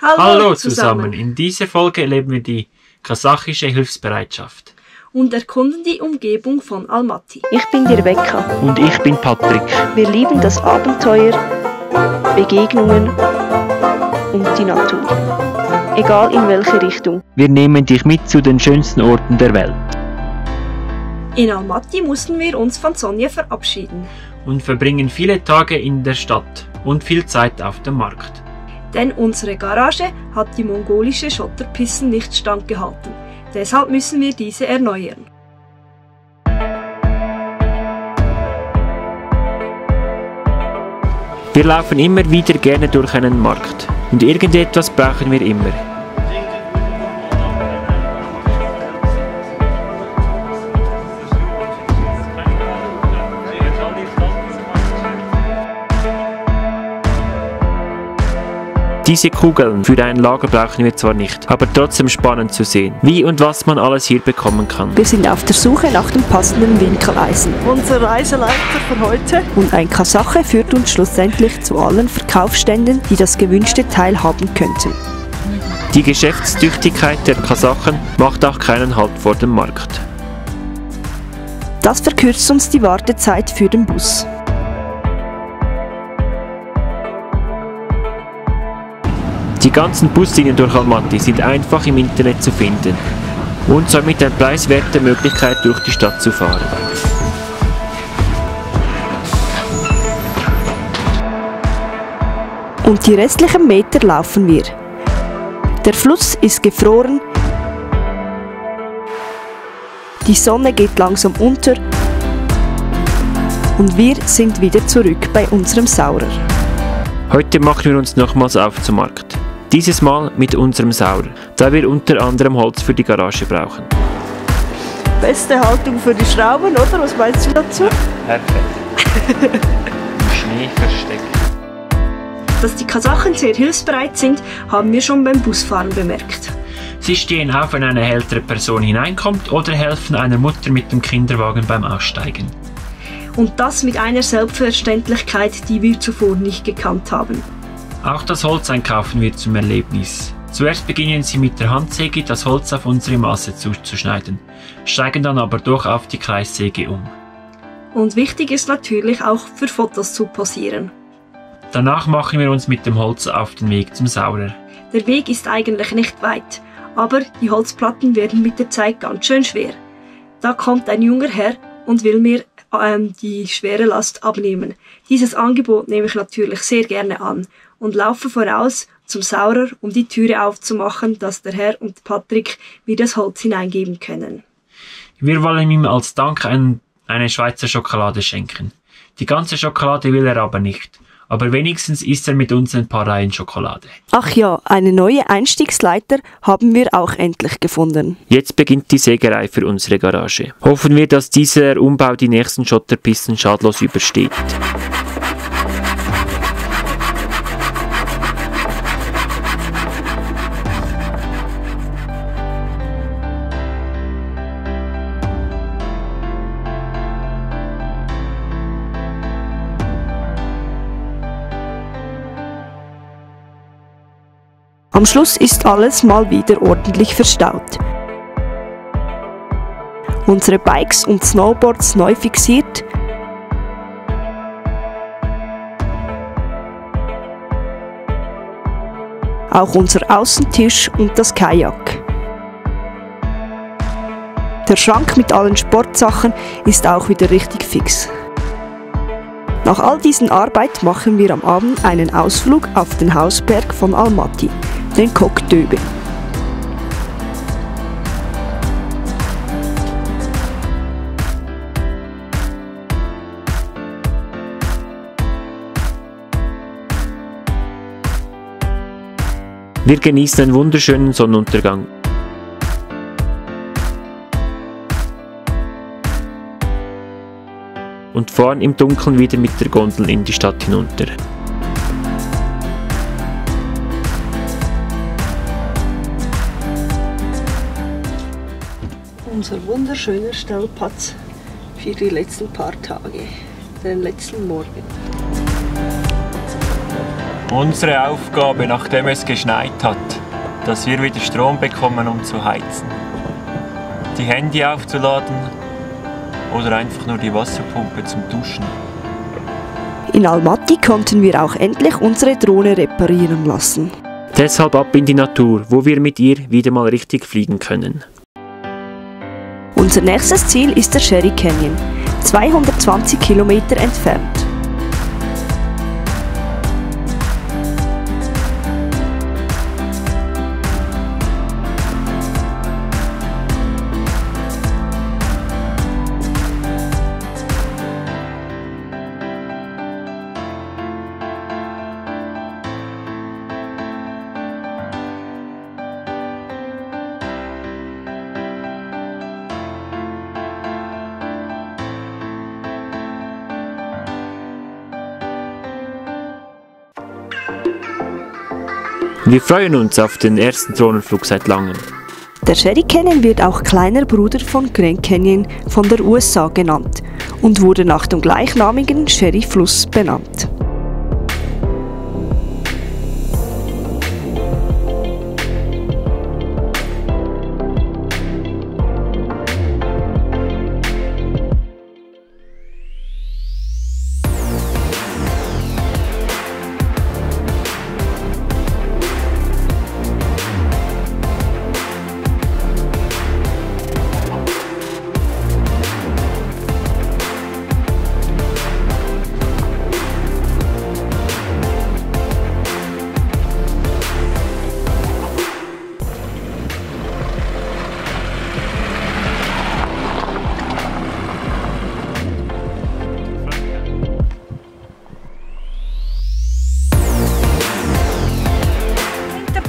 Hallo zusammen! In dieser Folge erleben wir die kasachische Hilfsbereitschaft und erkunden die Umgebung von Almaty. Ich bin die Rebecca. Und ich bin Patrick. Wir lieben das Abenteuer, Begegnungen und die Natur. Egal in welche Richtung. Wir nehmen dich mit zu den schönsten Orten der Welt. In Almaty mussten wir uns von Sonja verabschieden. Und verbringen viele Tage in der Stadt und viel Zeit auf dem Markt. Denn unsere Garage hat die mongolische Schotterpisten nicht standgehalten. Deshalb müssen wir diese erneuern. Wir laufen immer wieder gerne durch einen Markt. Und irgendetwas brauchen wir immer. Diese Kugeln für ein Lager brauchen wir zwar nicht, aber trotzdem spannend zu sehen, wie und was man alles hier bekommen kann. Wir sind auf der Suche nach dem passenden Winkeleisen. Unser Reiseleiter für heute. Und ein Kasache führt uns schlussendlich zu allen Verkaufsständen, die das gewünschte Teil haben könnten. Die Geschäftstüchtigkeit der Kasachen macht auch keinen Halt vor dem Markt. Das verkürzt uns die Wartezeit für den Bus. Die ganzen Buslinien durch Almaty sind einfach im Internet zu finden und somit eine preiswerte Möglichkeit, durch die Stadt zu fahren. Und die restlichen Meter laufen wir. Der Fluss ist gefroren, die Sonne geht langsam unter und wir sind wieder zurück bei unserem Saurer. Heute machen wir uns nochmals auf zum Markt. Dieses Mal mit unserem Saurer, da wir unter anderem Holz für die Garage brauchen. Beste Haltung für die Schrauben, oder? Was meinst du dazu? Perfekt. Im Schnee versteckt. Dass die Kasachen sehr hilfsbereit sind, haben wir schon beim Busfahren bemerkt. Sie stehen auf, wenn eine ältere Person hineinkommt oder helfen einer Mutter mit dem Kinderwagen beim Aussteigen. Und das mit einer Selbstverständlichkeit, die wir zuvor nicht gekannt haben. Auch das Holz einkaufen wird zum Erlebnis. Zuerst beginnen sie mit der Handsäge das Holz auf unsere Maße zuzuschneiden, steigen dann aber doch auf die Kreissäge um. Und wichtig ist natürlich auch für Fotos zu posieren. Danach machen wir uns mit dem Holz auf den Weg zum Saurer. Der Weg ist eigentlich nicht weit, aber die Holzplatten werden mit der Zeit ganz schön schwer. Da kommt ein junger Herr und will mir die schwere Last abnehmen. Dieses Angebot nehme ich natürlich sehr gerne an und laufe voraus zum Saurer, um die Türe aufzumachen, dass der Herr und Patrick mir das Holz hineingeben können. Wir wollen ihm als Dank eine Schweizer Schokolade schenken. Die ganze Schokolade will er aber nicht. Aber wenigstens isst er mit uns ein paar Reihen Schokolade. Ach ja, eine neue Einstiegsleiter haben wir auch endlich gefunden. Jetzt beginnt die Sägerei für unsere Garage. Hoffen wir, dass dieser Umbau die nächsten Schotterpisten schadlos übersteht. Am Schluss ist alles mal wieder ordentlich verstaut. Unsere Bikes und Snowboards neu fixiert. Auch unser Außentisch und das Kajak. Der Schrank mit allen Sportsachen ist auch wieder richtig fix. Nach all diesen Arbeit machen wir am Abend einen Ausflug auf den Hausberg von Almaty, den Koktöbe. Wir genießen einen wunderschönen Sonnenuntergang. Und fahren im Dunkeln wieder mit der Gondel in die Stadt hinunter. Unser wunderschöner Stellplatz für die letzten paar Tage, den letzten Morgen. Unsere Aufgabe, nachdem es geschneit hat, dass wir wieder Strom bekommen, um zu heizen. Die Handy aufzuladen oder einfach nur die Wasserpumpe zum Duschen. In Almaty konnten wir auch endlich unsere Drohne reparieren lassen. Deshalb ab in die Natur, wo wir mit ihr wieder mal richtig fliegen können. Unser nächstes Ziel ist der Sherry Canyon, 220 Kilometer entfernt. Wir freuen uns auf den ersten Drohnenflug seit langem. Der Sherry Canyon wird auch kleiner Bruder von Grand Canyon von der USA genannt und wurde nach dem gleichnamigen Sherry-Fluss benannt.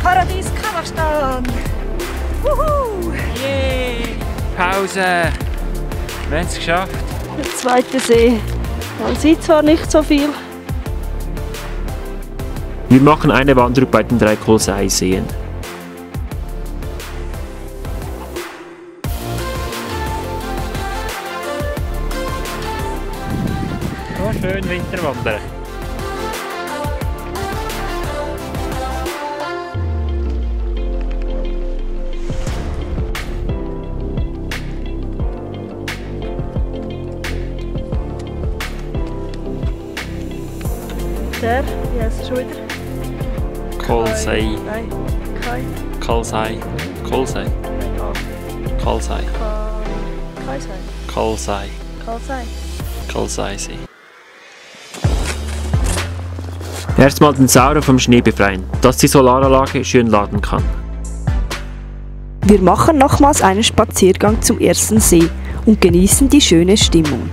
Paradies Kasachstan! Wuhu! Yay! Pause! Wir haben es geschafft. Der zweite See. Man sieht zwar nicht so viel. Wir machen eine Wanderung bei den 3 Kolsei-Seen. So schön Winterwandern. Der, wie heißt er schon wieder? Kolsei. Nein, Kai. Kolsei. Kolsei. Kolsei. Kaisei. Kolsei. Kalsei. Kolsei-See. Erstmal den Saurer vom Schnee befreien, dass die Solaranlage schön laden kann. Wir machen nochmals einen Spaziergang zum ersten See und genießen die schöne Stimmung.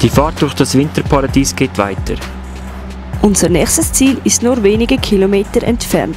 Die Fahrt durch das Winterparadies geht weiter. Unser nächstes Ziel ist nur wenige Kilometer entfernt.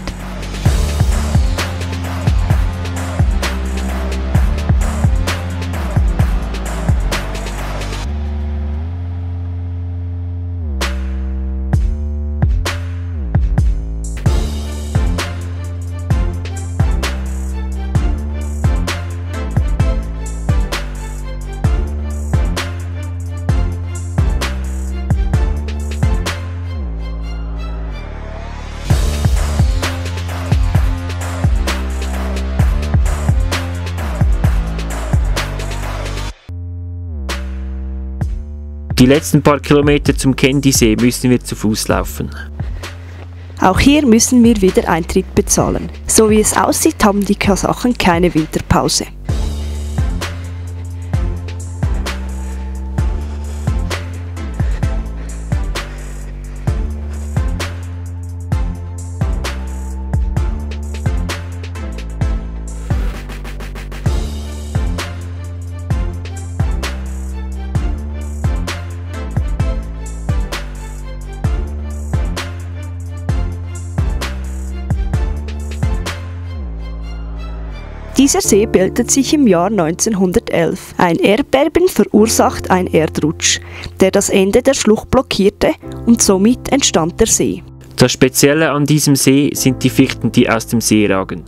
Die letzten paar Kilometer zum Kendi-See müssen wir zu Fuß laufen. Auch hier müssen wir wieder Eintritt bezahlen. So wie es aussieht, haben die Kasachen keine Winterpause. Dieser See bildet sich im Jahr 1911. Ein Erdbeben verursacht einen Erdrutsch, der das Ende der Schlucht blockierte und somit entstand der See. Das Spezielle an diesem See sind die Fichten, die aus dem See ragen.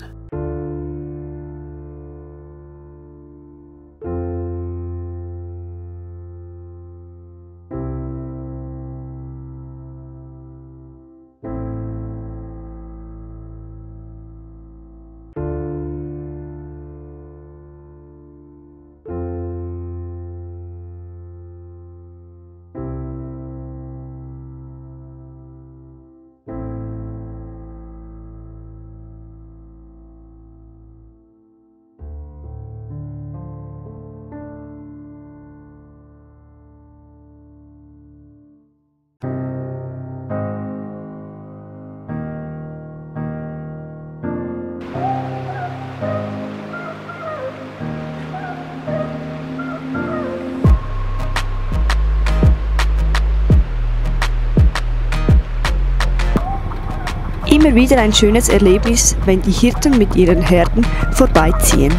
Immer wieder ein schönes Erlebnis, wenn die Hirten mit ihren Herden vorbeiziehen.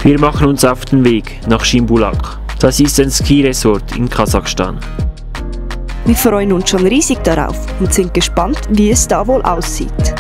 Wir machen uns auf den Weg nach Shimbulak. Das ist ein Skiresort in Kasachstan. Wir freuen uns schon riesig darauf und sind gespannt, wie es da wohl aussieht.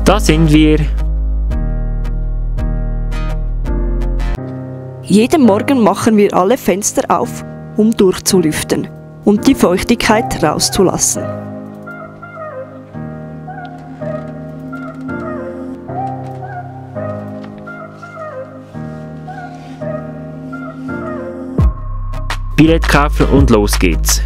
Da sind wir. Jeden Morgen machen wir alle Fenster auf, um durchzulüften und die Feuchtigkeit rauszulassen. Billett kaufen und los geht's.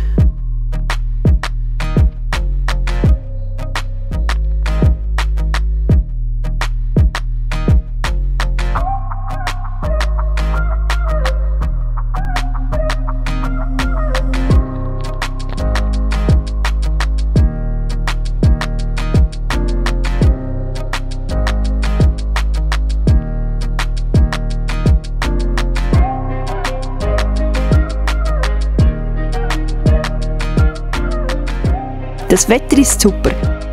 Das Wetter ist super,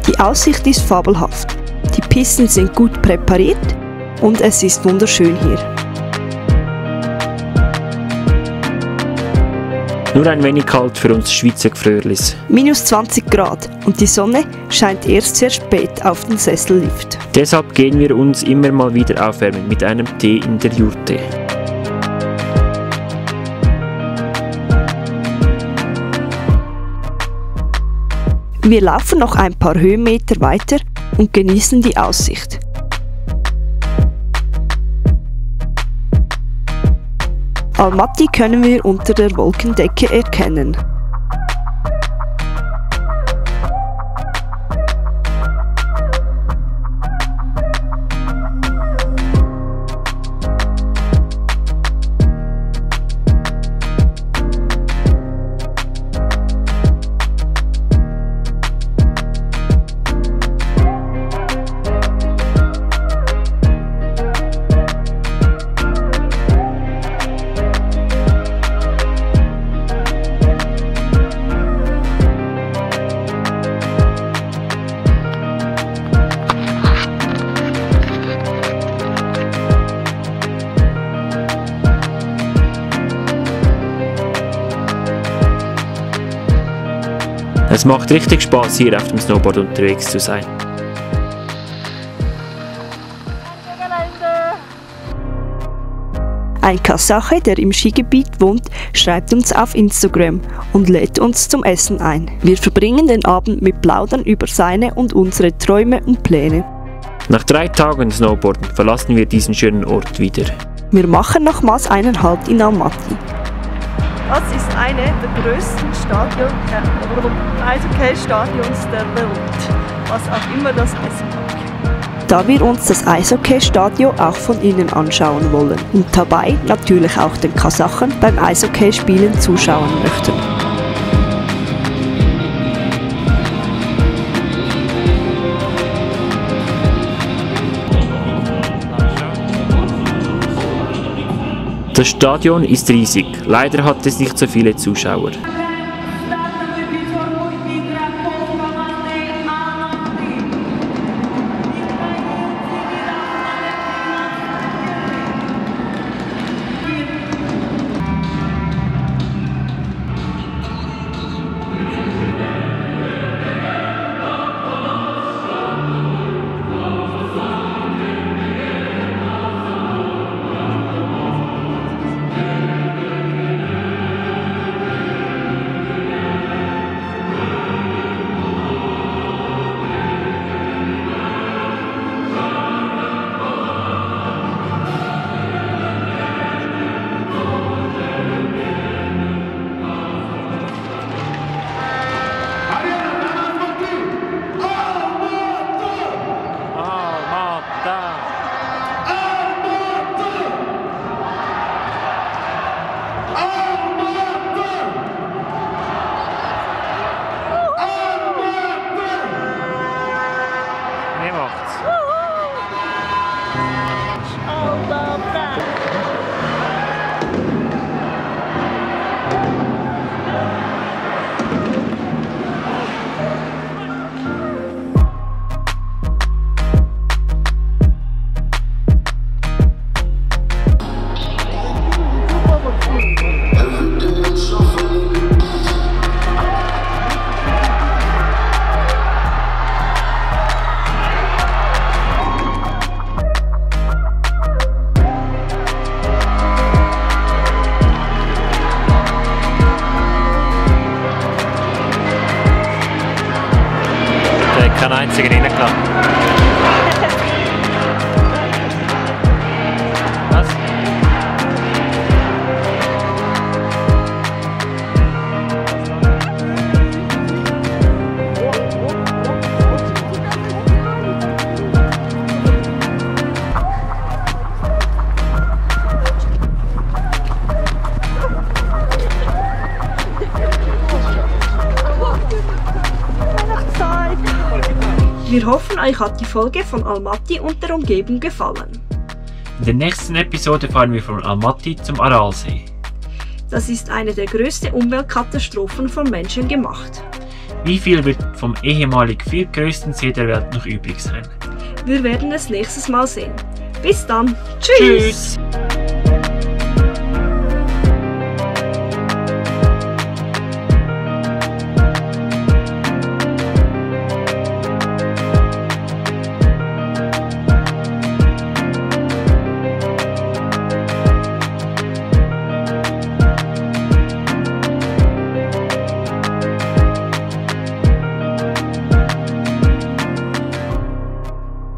die Aussicht ist fabelhaft, die Pisten sind gut präpariert und es ist wunderschön hier. Nur ein wenig kalt für uns Schweizer Gefrörlis. Minus 20 Grad und die Sonne scheint erst sehr spät auf den Sessellift. Deshalb gehen wir uns immer mal wieder aufwärmen mit einem Tee in der Jurte. Wir laufen noch ein paar Höhenmeter weiter und genießen die Aussicht. Almaty können wir unter der Wolkendecke erkennen. Es macht richtig Spaß, hier auf dem Snowboard unterwegs zu sein. Ein Kasache, der im Skigebiet wohnt, schreibt uns auf Instagram und lädt uns zum Essen ein. Wir verbringen den Abend mit Plaudern über seine und unsere Träume und Pläne. Nach 3 Tagen Snowboarden verlassen wir diesen schönen Ort wieder. Wir machen nochmals einen Halt in Almaty. Das ist eine der größten Eishockey-Stadions der Welt, was auch immer das heißen mag. Da wir uns das Eishockey-Stadion auch von innen anschauen wollen und dabei natürlich auch den Kasachen beim Eishockeyspielen zuschauen möchten. Das Stadion ist riesig, leider hat es nicht so viele Zuschauer. Kein einziger reingelassen. Was? Wir hoffen, euch hat die Folge von Almaty und der Umgebung gefallen. In der nächsten Episode fahren wir von Almaty zum Aralsee. Das ist eine der größten Umweltkatastrophen von Menschen gemacht. Wie viel wird vom ehemalig viertgrößten See der Welt noch übrig sein? Wir werden es nächstes Mal sehen. Bis dann. Tschüss.